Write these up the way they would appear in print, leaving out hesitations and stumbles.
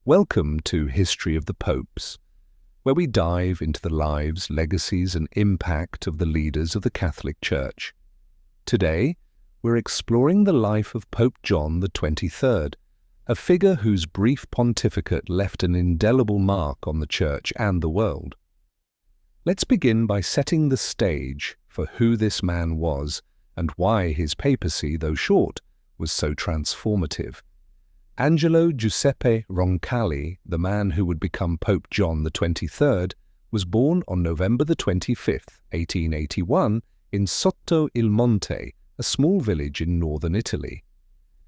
Welcome to History of the Popes, where we dive into the lives, legacies, and impact of the leaders of the Catholic Church. Today, we're exploring the life of Pope John XXIII, a figure whose brief pontificate left an indelible mark on the Church and the world. Let's begin by setting the stage for who this man was and why his papacy, though short, was so transformative. Angelo Giuseppe Roncalli, the man who would become Pope John XXIII, was born on November 25, 1881, in Sotto il Monte, a small village in northern Italy.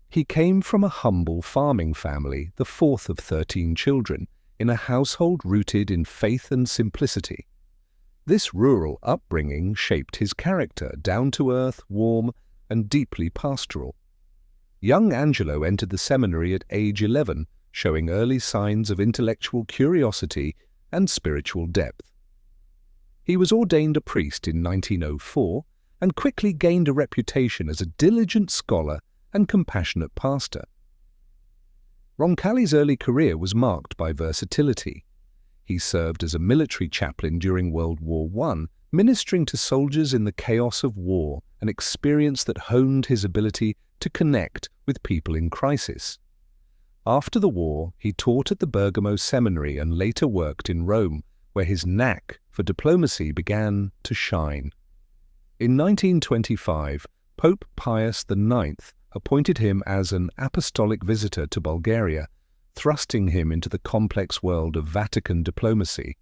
He came from a humble farming family, the fourth of 13 children, in a household rooted in faith and simplicity. This rural upbringing shaped his character, down-to-earth, warm, and deeply pastoral. Young Angelo entered the seminary at age 11, showing early signs of intellectual curiosity and spiritual depth. He was ordained a priest in 1904 and quickly gained a reputation as a diligent scholar and compassionate pastor. Roncalli's early career was marked by versatility. He served as a military chaplain during World War I, ministering to soldiers in the chaos of war, an experience that honed his ability to connect with people in crisis. After the war, he taught at the Bergamo Seminary and later worked in Rome, where his knack for diplomacy began to shine. In 1925, Pope Pius IX appointed him as an apostolic visitor to Bulgaria, thrusting him into the complex world of Vatican diplomacy.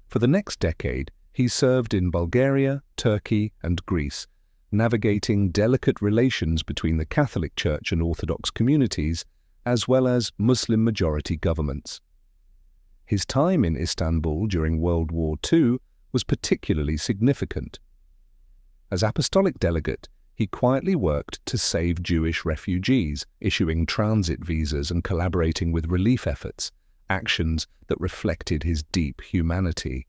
For the next decade, he served in Bulgaria, Turkey, and Greece, navigating delicate relations between the Catholic Church and Orthodox communities, as well as Muslim-majority governments. His time in Istanbul during World War II was particularly significant. As apostolic delegate, he quietly worked to save Jewish refugees, issuing transit visas and collaborating with relief efforts, actions that reflected his deep humanity.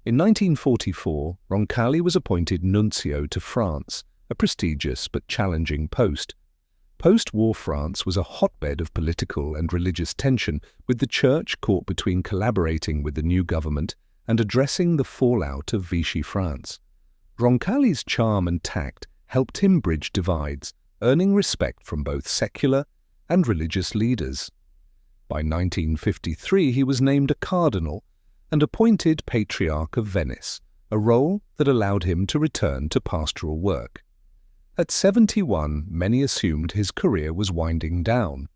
In 1944, Roncalli was appointed nuncio to France, a prestigious but challenging post. Post-war France was a hotbed of political and religious tension, with the Church caught between collaborating with the new government and addressing the fallout of Vichy France. Roncalli's charm and tact helped him bridge divides, earning respect from both secular and religious leaders. By 1953, he was named a cardinal and appointed Patriarch of Venice, a role that allowed him to return to pastoral work. At 71, many assumed his career was winding down.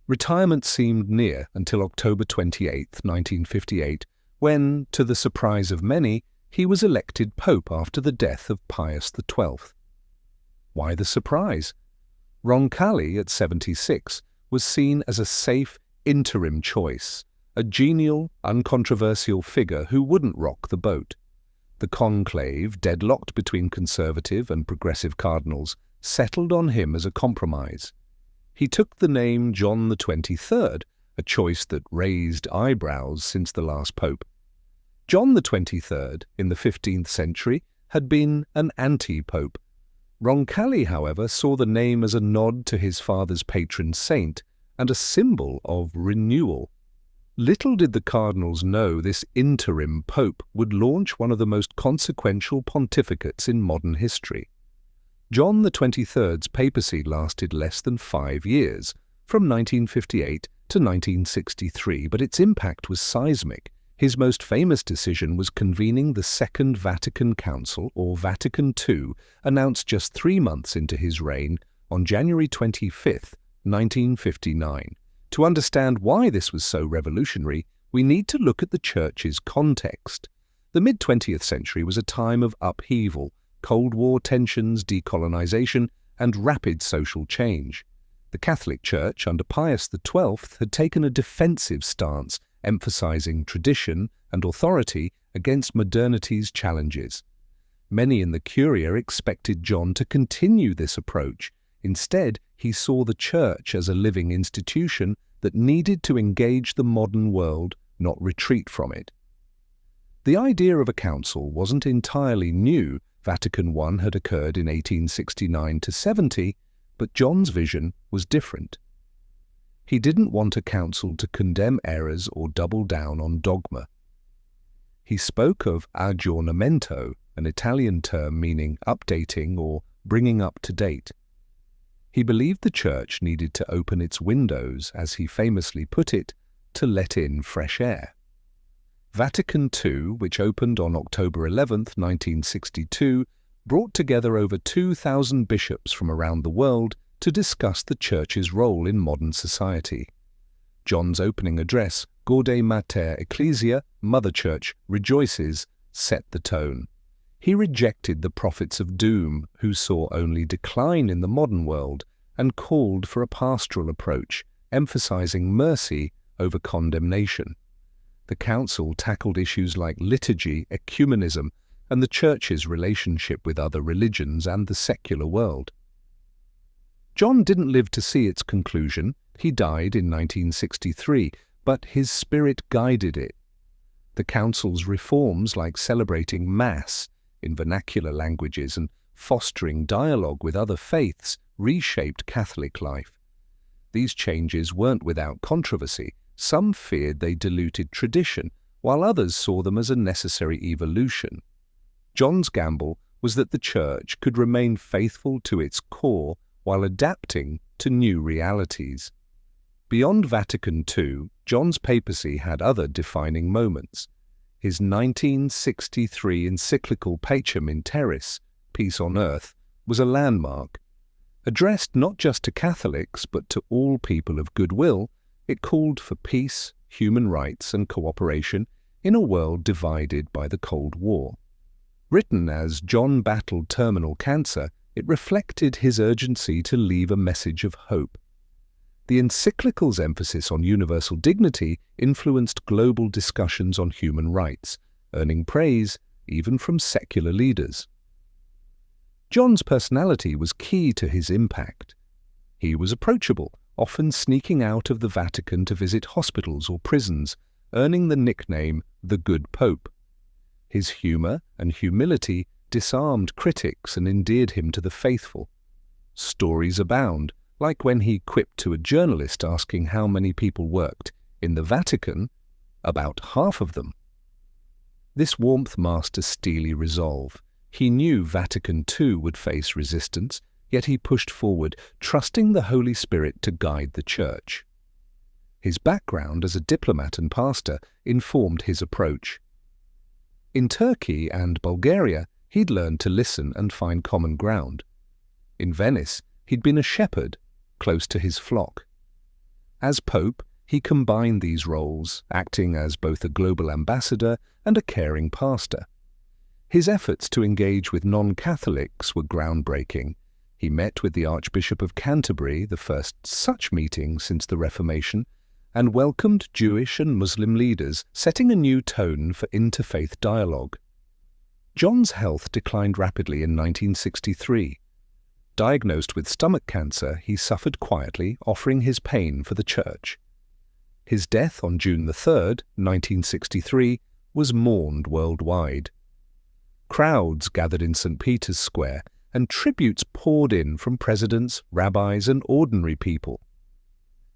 Retirement seemed near until October 28, 1958, when, to the surprise of many, he was elected Pope after the death of Pius XII. Why the surprise? Roncalli, at 76, was seen as a safe interim choice, a genial, uncontroversial figure who wouldn't rock the boat. The conclave, deadlocked between conservative and progressive cardinals, settled on him as a compromise. He took the name John XXIII, a choice that raised eyebrows since the last pope. John XXIII, in the 15th century, had been an anti-pope. Roncalli, however, saw the name as a nod to his father's patron saint and a symbol of renewal. Little did the cardinals know this interim pope would launch one of the most consequential pontificates in modern history. John XXIII's papacy lasted less than 5 years, from 1958 to 1963, but its impact was seismic. His most famous decision was convening the Second Vatican Council, or Vatican II, announced just 3 months into his reign on January 25, 1959. To understand why this was so revolutionary, we need to look at the Church's context. The mid-20th century was a time of upheaval, Cold War tensions, decolonization, and rapid social change. The Catholic Church, under Pius XII, had taken a defensive stance, emphasizing tradition and authority against modernity's challenges. Many in the Curia expected John to continue this approach. Instead, he saw the Church as a living institution that needed to engage the modern world, not retreat from it. The idea of a council wasn't entirely new. Vatican I had occurred in 1869 to 70, but John's vision was different. He didn't want a council to condemn errors or double down on dogma. He spoke of aggiornamento, an Italian term meaning updating or bringing up to date. He believed the Church needed to open its windows, as he famously put it, to let in fresh air. Vatican II, which opened on October 11, 1962, brought together over 2,000 bishops from around the world to discuss the Church's role in modern society. John's opening address, Gaude Mater Ecclesia, Mother Church, rejoices, set the tone. He rejected the prophets of doom, who saw only decline in the modern world, and called for a pastoral approach, emphasizing mercy over condemnation. The Council tackled issues like liturgy, ecumenism, and the Church's relationship with other religions and the secular world. John didn't live to see its conclusion. He died in 1963, but his spirit guided it. The Council's reforms, like celebrating Mass in vernacular languages and fostering dialogue with other faiths, reshaped Catholic life. These changes weren't without controversy. Some feared they diluted tradition, while others saw them as a necessary evolution. John's gamble was that the Church could remain faithful to its core while adapting to new realities. Beyond Vatican II, John's papacy had other defining moments. His 1963 encyclical Pacem in Terris, Peace on Earth, was a landmark. Addressed not just to Catholics but to all people of goodwill, it called for peace, human rights and cooperation in a world divided by the Cold War. Written as John battled terminal cancer, it reflected his urgency to leave a message of hope. The encyclical's emphasis on universal dignity influenced global discussions on human rights, earning praise even from secular leaders. John's personality was key to his impact. He was approachable, often sneaking out of the Vatican to visit hospitals or prisons, earning the nickname the Good Pope. His humor and humility disarmed critics and endeared him to the faithful. Stories abound, like when he quipped to a journalist asking how many people worked in the Vatican, about half of them. This warmth masked a steely resolve. He knew Vatican II would face resistance, yet he pushed forward, trusting the Holy Spirit to guide the Church. His background as a diplomat and pastor informed his approach. In Turkey and Bulgaria, he'd learned to listen and find common ground. In Venice, he'd been a shepherd, close to his flock. As Pope, he combined these roles, acting as both a global ambassador and a caring pastor. His efforts to engage with non-Catholics were groundbreaking. He met with the Archbishop of Canterbury, the first such meeting since the Reformation, and welcomed Jewish and Muslim leaders, setting a new tone for interfaith dialogue. John's health declined rapidly in 1963. Diagnosed with stomach cancer, he suffered quietly, offering his pain for the Church. His death on June 3, 1963, was mourned worldwide. Crowds gathered in St. Peter's Square, and tributes poured in from presidents, rabbis, and ordinary people.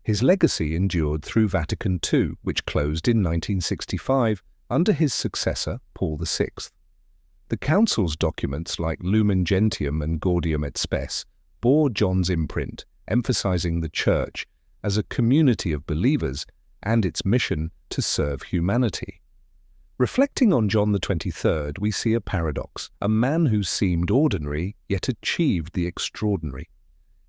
His legacy endured through Vatican II, which closed in 1965 under his successor, Paul VI. The Council's documents like Lumen Gentium and Gaudium et Spes bore John's imprint, emphasizing the Church as a community of believers and its mission to serve humanity. Reflecting on John the 23rd, we see a paradox, a man who seemed ordinary yet achieved the extraordinary.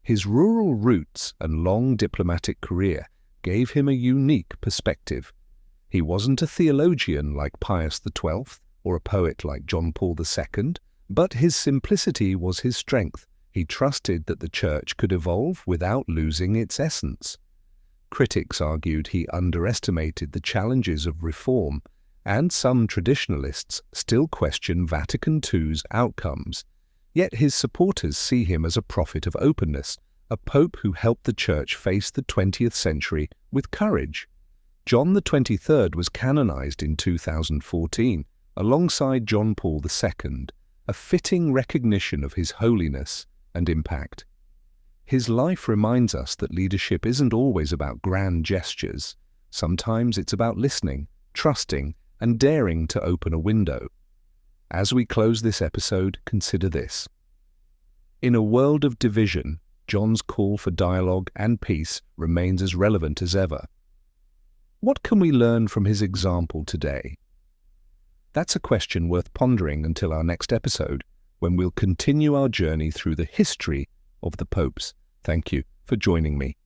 His rural roots and long diplomatic career gave him a unique perspective. He wasn't a theologian like Pius XII or a poet like John Paul II, but his simplicity was his strength. He trusted that the Church could evolve without losing its essence. Critics argued he underestimated the challenges of reform, and some traditionalists still question Vatican II's outcomes. Yet his supporters see him as a prophet of openness, a pope who helped the Church face the 20th century with courage. John the 23rd was canonized in 2014, alongside John Paul II, a fitting recognition of his holiness and impact. His life reminds us that leadership isn't always about grand gestures. Sometimes it's about listening, trusting, and daring to open a window. As we close this episode, consider this. In a world of division, John's call for dialogue and peace remains as relevant as ever. What can we learn from his example today? That's a question worth pondering until our next episode, when we'll continue our journey through the history of the popes. Thank you for joining me.